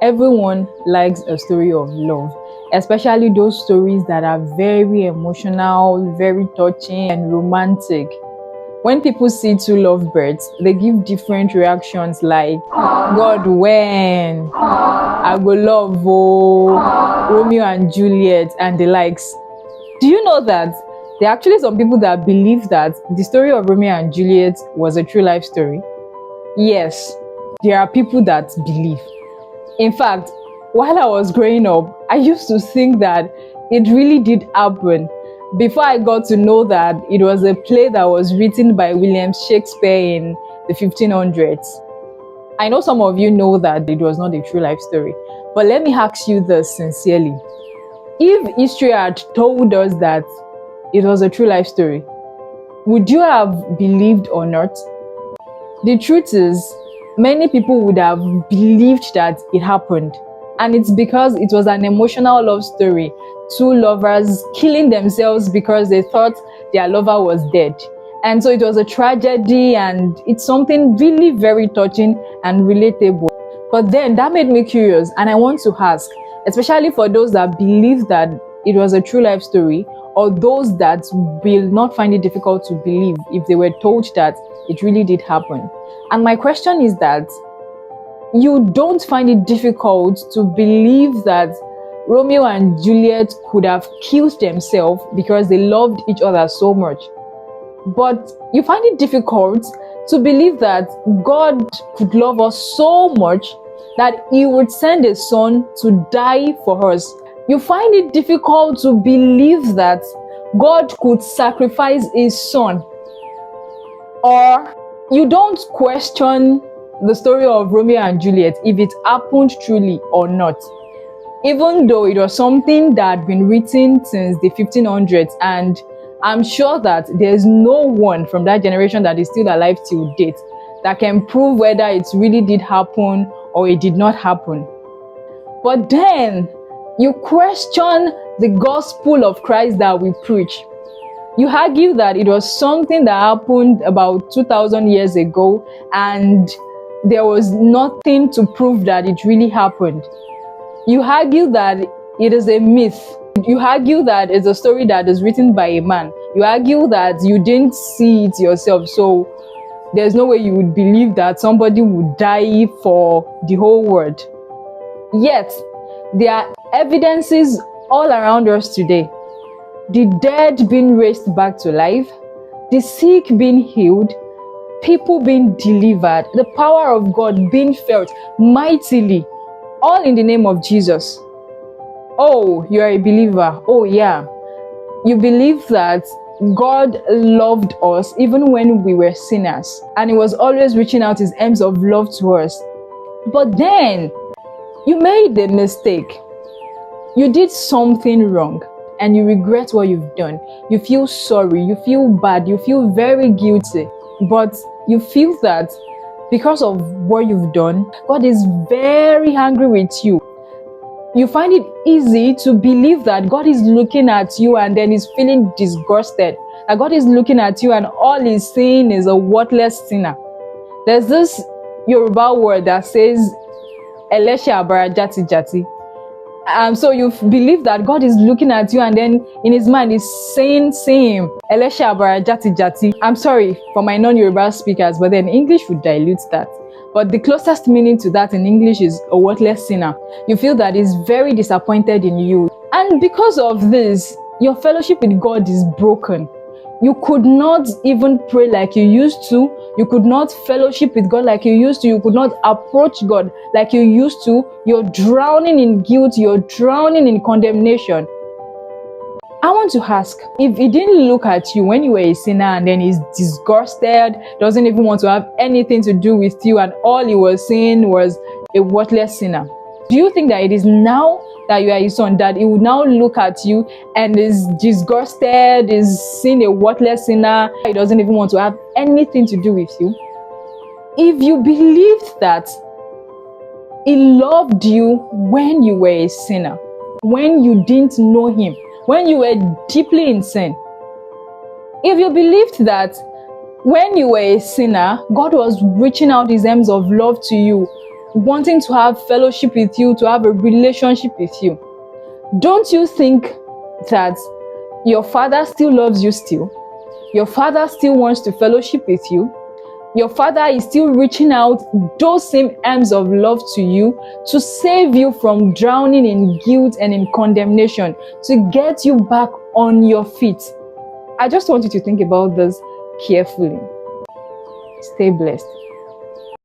Everyone likes a story of love, especially those stories that are very emotional, very touching, and romantic. When people see two lovebirds, they give different reactions like, God, when? I go love, oh, Romeo and Juliet, and the likes. Do you know that there are actually some people that believe that the story of Romeo and Juliet was a true life story? Yes, there are people that believe. In fact, while I was growing up, I used to think that it really did happen before I got to know that it was a play that was written by William Shakespeare in the 1500s. I know some of you know that it was not a true life story, but let me ask you this sincerely. If history had told us that it was a true life story, would you have believed or not? The truth is, many people would have believed that it happened. And it's because it was an emotional love story. Two lovers killing themselves because they thought their lover was dead. And so it was a tragedy, and it's something really very touching and relatable. But then that made me curious, and I want to ask, especially for those that believe that it was a true life story, or those that will not find it difficult to believe if they were told that it really did happen. And my question is that you don't find it difficult to believe that Romeo and Juliet could have killed themselves because they loved each other so much. But you find it difficult to believe that God could love us so much that He would send a son to die for us. You find it difficult to believe that God could sacrifice His son. Or you don't question the story of Romeo and Juliet if it happened truly or not, even though it was something that had been written since the 1500s, and I'm sure that there's no one from that generation that is still alive till date that can prove whether it really did happen or it did not happen. But then you question the gospel of Christ that we preach. You argue that it was something that happened about 2,000 years ago, and there was nothing to prove that it really happened. You argue that it is a myth. You argue that it's a story that is written by a man. You argue that you didn't see it yourself, so there's no way you would believe that somebody would die for the whole world. Yet, there are evidences all around us today. The dead being raised back to life, the sick being healed, people being delivered, the power of God being felt mightily, all in the name of Jesus. Oh, you are a believer. Oh, yeah. You believe that God loved us even when we were sinners, and He was always reaching out His arms of love to us. But then, you made a mistake. You did something wrong, and you regret what you've done. You feel sorry, you feel bad, you feel very guilty. But you feel that because of what you've done, God is very angry with you. You find it easy to believe that God is looking at you and then He's feeling disgusted. That God is looking at you and all He's saying is a worthless sinner. There's this Yoruba word that says, Eleshe abara jati jati. So you believe that God is looking at you and then in His mind He's saying same, Eleshe abara jati jati. I'm sorry for my non-Yoruba speakers, but then English would dilute that. But the closest meaning to that in English is a worthless sinner. You feel that He's very disappointed in you. And because of this, your fellowship with God is broken. You could not even pray like you used to. You could not fellowship with God like you used to. You could not approach God like you used to. You're drowning in guilt. You're drowning in condemnation. I want to ask, if He didn't look at you when you were a sinner and then He's disgusted, doesn't even want to have anything to do with you, and all He was saying was a worthless sinner, do you think that it is now that you are His son that He would now look at you and is disgusted, is seeing a worthless sinner, He doesn't even want to have anything to do with you? If you believed that He loved you when you were a sinner, when you didn't know Him, when you were deeply in sin, if you believed that when you were a sinner, God was reaching out His arms of love to you wanting to have fellowship with you, to have a relationship with you. Don't you think that your Father still loves you still? Your Father still wants to fellowship with you? Your Father is still reaching out those same arms of love to you to save you from drowning in guilt and in condemnation, to get you back on your feet. I just want you to think about this carefully. Stay blessed.